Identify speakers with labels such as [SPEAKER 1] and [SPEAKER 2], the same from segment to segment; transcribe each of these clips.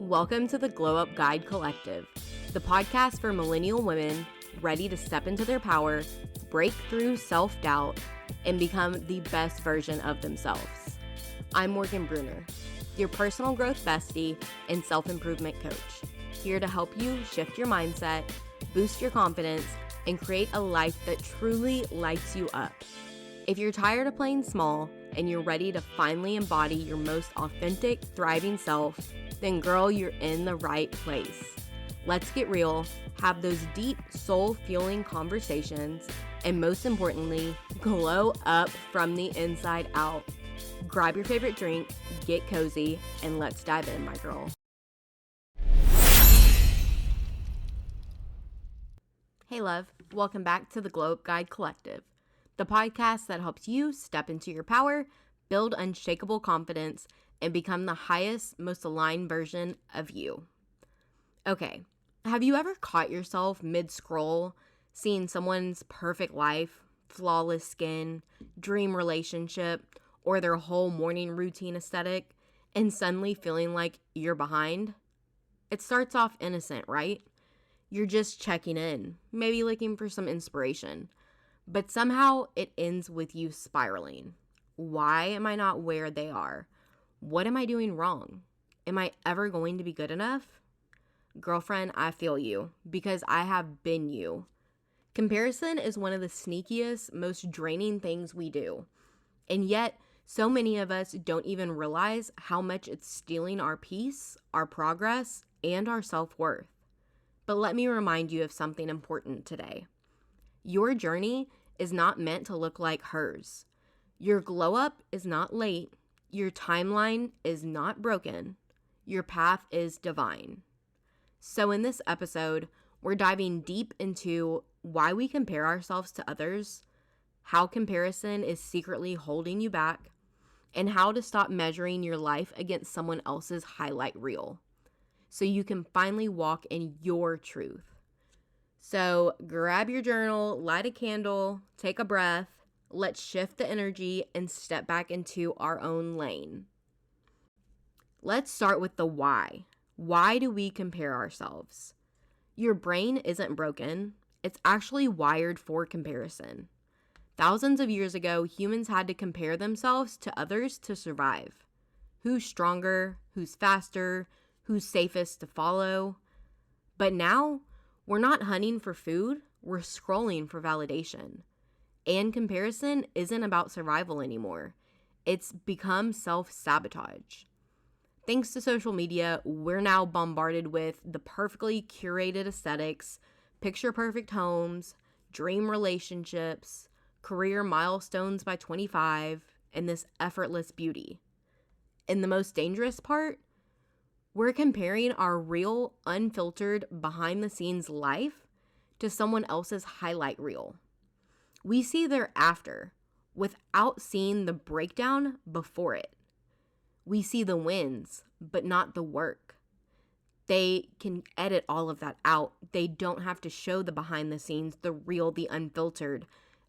[SPEAKER 1] Welcome to the Glow Up Guide Collective, the podcast for millennial women ready to step into their power, break through self-doubt, and become the best version of themselves. I'm Morgan Bruner, your personal growth bestie and self-improvement coach, here to help you shift your mindset, boost your confidence, and create a life that truly lights you up. If you're tired of playing small and you're ready to finally embody your most authentic, thriving self, then girl, you're in the right place. Let's get real, have those deep, soul-fueling conversations, and most importantly, glow up from the inside out. Grab your favorite drink, get cozy, and let's dive in, my girl. Hey love, welcome back to the Glow Up Guide Collective, the podcast that helps you step into your power, build unshakable confidence, and become the highest, most aligned version of you. Okay, have you ever caught yourself mid-scroll, seeing someone's perfect life, flawless skin, dream relationship, or their whole morning routine aesthetic, and suddenly feeling like you're behind? It starts off innocent, right? You're just checking in, maybe looking for some inspiration, but somehow it ends with you spiraling. Why am I not where they are? What am I doing wrong? Am I ever going to be good enough? Girlfriend, I feel you, because I have been you. Comparison is one of the sneakiest, most draining things we do. And yet, so many of us don't even realize how much it's stealing our peace, our progress, and our self-worth. But let me remind you of something important today. Your journey is not meant to look like hers. Your glow up is not late. Your timeline is not broken. Your path is divine. So in this episode, we're diving deep into why we compare ourselves to others, how comparison is secretly holding you back, and how to stop measuring your life against someone else's highlight reel, so you can finally walk in your truth. So grab your journal, light a candle, take a breath. Let's shift the energy and step back into our own lane. Let's start with the why. Why do we compare ourselves? Your brain isn't broken. It's actually wired for comparison. Thousands of years ago, humans had to compare themselves to others to survive. Who's stronger? Who's faster? Who's safest to follow? But now, we're not hunting for food. We're scrolling for validation. And comparison isn't about survival anymore. It's become self-sabotage. Thanks to social media, we're now bombarded with the perfectly curated aesthetics, picture-perfect homes, dream relationships, career milestones by 25, and this effortless beauty. And the most dangerous part? We're comparing our real, unfiltered, behind-the-scenes life to someone else's highlight reel. We see their after without seeing the breakdown before it. We see the wins, but not the work. They can edit all of that out. They don't have to show the behind the scenes, the real, the unfiltered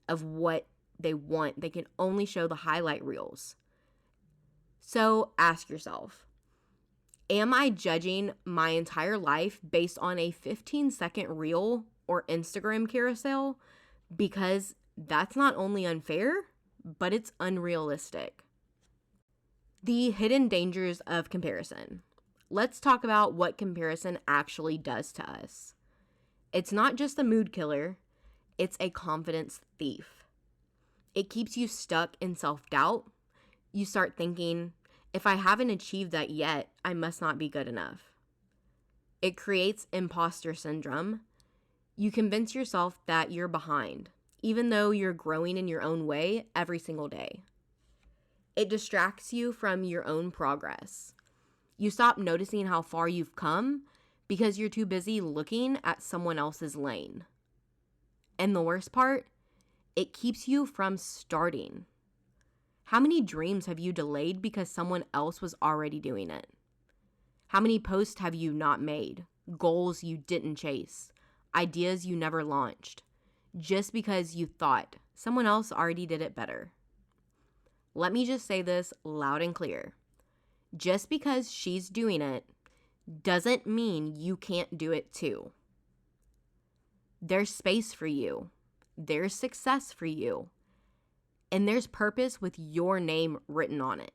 [SPEAKER 1] of what they want. They can only show the highlight reels. So ask yourself, am I judging my entire life based on a 15-second reel or Instagram carousel? Because that's not only unfair, but it's unrealistic. The hidden dangers of comparison. Let's talk about what comparison actually does to us. It's not just a mood killer, it's a confidence thief. It keeps you stuck in self-doubt. You start thinking, if I haven't achieved that yet, I must not be good enough. It creates imposter syndrome. You convince yourself that you're behind, even though you're growing in your own way every single day. It distracts you from your own progress. You stop noticing how far you've come because you're too busy looking at someone else's lane. And the worst part, it keeps you from starting. How many dreams have you delayed because someone else was already doing it? How many posts have you not made? Goals you didn't chase? Ideas you never launched? Just because you thought someone else already did it better. Let me just say this loud and clear. Just because she's doing it doesn't mean you can't do it too. There's space for you. There's success for you. And there's purpose with your name written on it.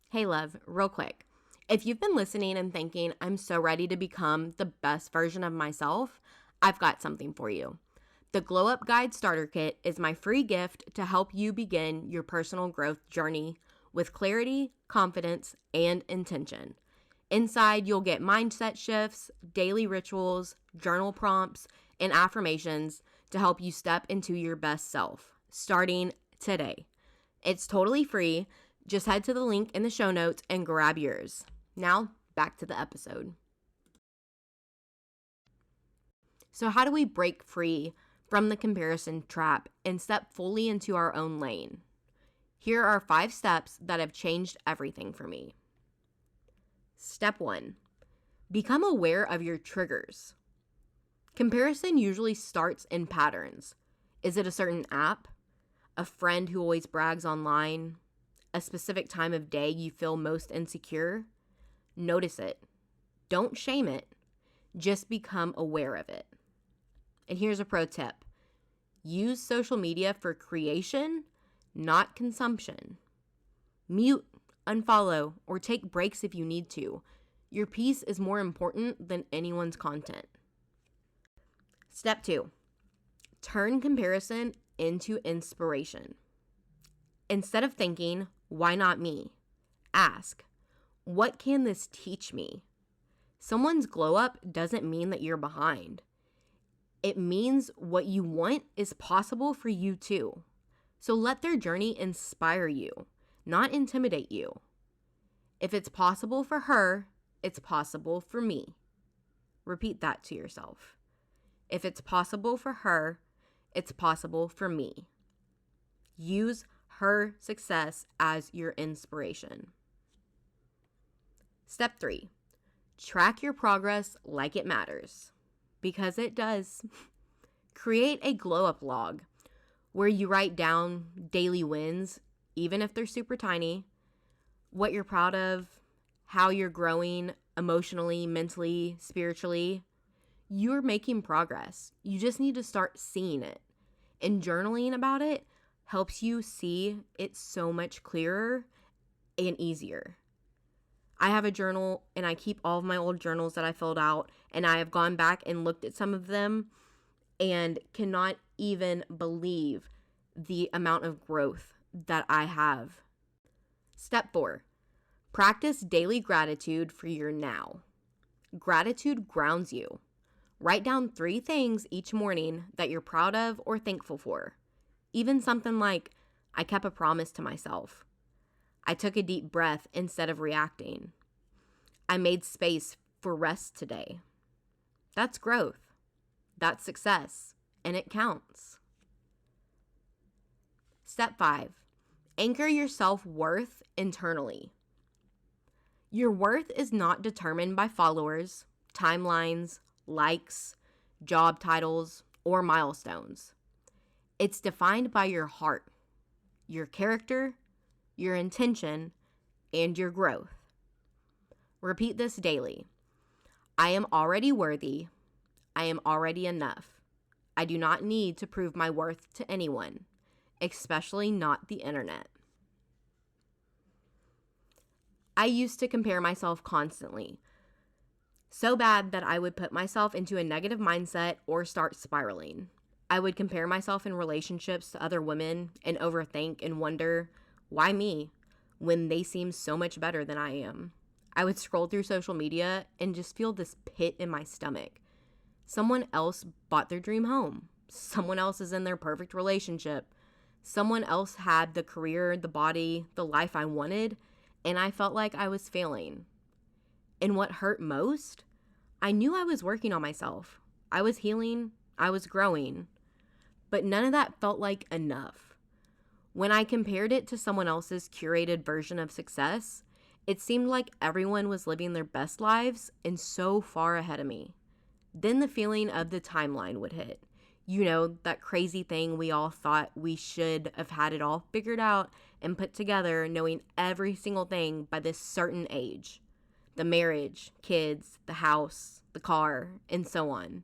[SPEAKER 1] Hey, love, real quick. If you've been listening and thinking, I'm so ready to become the best version of myself, I've got something for you. The Glow Up Guide Starter Kit is my free gift to help you begin your personal growth journey with clarity, confidence, and intention. Inside, you'll get mindset shifts, daily rituals, journal prompts, and affirmations to help you step into your best self, starting today. It's totally free. Just head to the link in the show notes and grab yours. Now, back to the episode. So how do we break free from the comparison trap and step fully into our own lane? Here are 5 steps that have changed everything for me. Step 1, become aware of your triggers. Comparison usually starts in patterns. Is it a certain app? A friend who always brags online? A specific time of day you feel most insecure? Notice it. Don't shame it. Just become aware of it. And here's a pro tip. Use social media for creation, not consumption. Mute, unfollow, or take breaks if you need to. Your peace is more important than anyone's content. Step 2, turn comparison into inspiration. Instead of thinking, why not me? Ask, what can this teach me? Someone's glow up doesn't mean that you're behind. It means what you want is possible for you too. So let their journey inspire you, not intimidate you. If it's possible for her, it's possible for me. Repeat that to yourself. If it's possible for her, it's possible for me. Use her success as your inspiration. Step 3, track your progress like it matters. Because it does. Create a glow up log where you write down daily wins, even if they're super tiny, what you're proud of, how you're growing emotionally, mentally, spiritually. You're making progress. You just need to start seeing it. And journaling about it helps you see it so much clearer and easier. I have a journal and I keep all of my old journals that I filled out, and I have gone back and looked at some of them and cannot even believe the amount of growth that I have. Step 4, practice daily gratitude for your now. Gratitude grounds you. Write down 3 things each morning that you're proud of or thankful for. Even something like, I kept a promise to myself. I took a deep breath instead of reacting. I made space for rest today. That's growth. That's success. And it counts. Step 5, anchor your self-worth internally. Your worth is not determined by followers, timelines, likes, job titles, or milestones. It's defined by your heart, your character, your intention, and your growth. Repeat this daily. I am already worthy. I am already enough. I do not need to prove my worth to anyone, especially not the internet. I used to compare myself constantly, so bad that I would put myself into a negative mindset or start spiraling. I would compare myself in relationships to other women and overthink and wonder, why me, when they seem so much better than I am? I would scroll through social media and just feel this pit in my stomach. Someone else bought their dream home. Someone else is in their perfect relationship. Someone else had the career, the body, the life I wanted, and I felt like I was failing. And what hurt most? I knew I was working on myself. I was healing. I was growing. But none of that felt like enough. When I compared it to someone else's curated version of success, it seemed like everyone was living their best lives and so far ahead of me. Then the feeling of the timeline would hit. You know, that crazy thing we all thought we should have had it all figured out and put together, knowing every single thing by this certain age. the marriage, kids, the house, the car, and so on.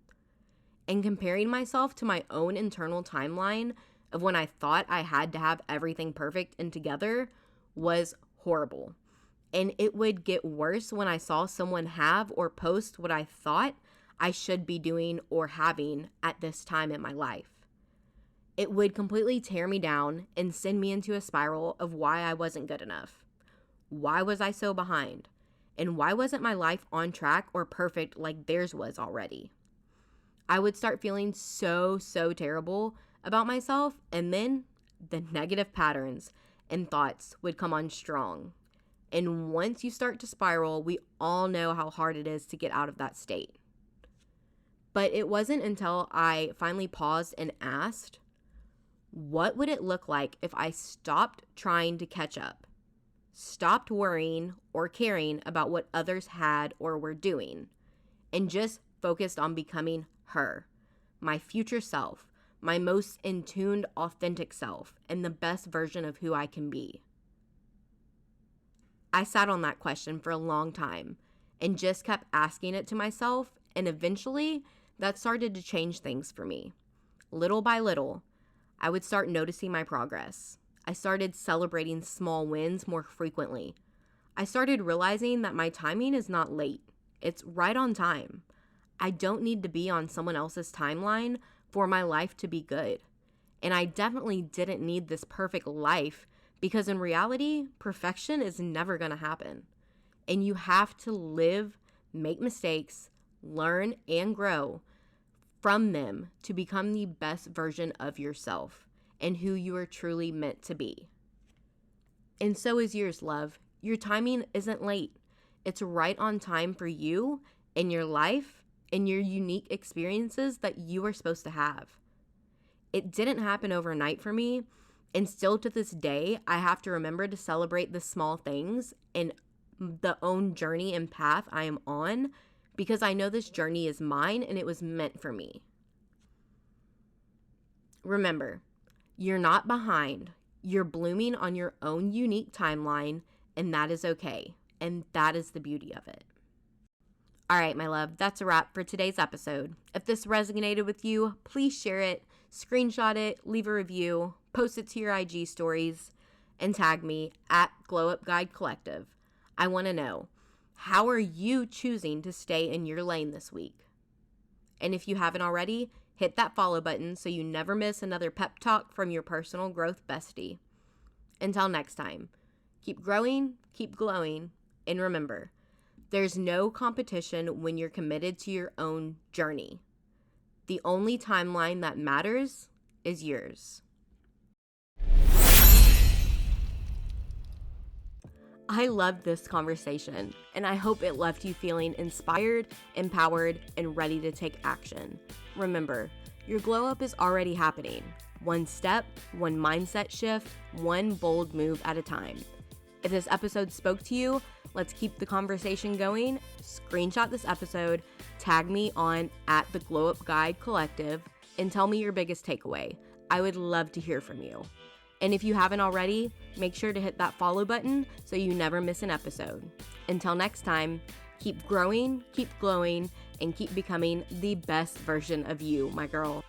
[SPEAKER 1] And comparing myself to my own internal timeline of when I thought I had to have everything perfect and together was horrible. And it would get worse when I saw someone have or post what I thought I should be doing or having at this time in my life. It would completely tear me down and send me into a spiral of why I wasn't good enough. Why was I so behind? And why wasn't my life on track or perfect like theirs was already? I would start feeling so terrible about myself, and then the negative patterns and thoughts would come on strong. And once you start to spiral, we all know how hard it is to get out of that state. But it wasn't until I finally paused and asked, what would it look like if I stopped trying to catch up, stopped worrying or caring about what others had or were doing, and just focused on becoming her, my future self, my most in-tuned, authentic self, and the best version of who I can be? I sat on that question for a long time and just kept asking it to myself, and eventually that started to change things for me. Little by little, I would start noticing my progress. I started celebrating small wins more frequently. I started realizing that my timing is not late. It's right on time. I don't need to be on someone else's timeline for my life to be good. And I definitely didn't need this perfect life, because in reality, perfection is never going to happen. And you have to live, make mistakes, learn, and grow from them to become the best version of yourself and who you are truly meant to be. And so is yours, love. Your timing isn't late. It's right on time for you and your life and your unique experiences that you are supposed to have. It didn't happen overnight for me, and still to this day, I have to remember to celebrate the small things and the own journey and path I am on, because I know this journey is mine and it was meant for me. Remember, you're not behind. You're blooming on your own unique timeline, and that is okay. And that is the beauty of it. All right, my love, that's a wrap for today's episode. If this resonated with you, please share it, screenshot it, leave a review, post it to your IG stories, and tag me at Glow Up Guide Collective. I want to know, how are you choosing to stay in your lane this week? And if you haven't already, hit that follow button so you never miss another pep talk from your personal growth bestie. Until next time, keep growing, keep glowing, and remember, there's no competition when you're committed to your own journey. The only timeline that matters is yours. I loved this conversation, and I hope it left you feeling inspired, empowered, and ready to take action. Remember, your glow up is already happening. One step, one mindset shift, one bold move at a time. If this episode spoke to you, let's keep the conversation going. Screenshot this episode, tag me on at the Glow Up Guide Collective, and tell me your biggest takeaway. I would love to hear from you. And if you haven't already, make sure to hit that follow button so you never miss an episode. Until next time, keep growing, keep glowing, and keep becoming the best version of you, my girl.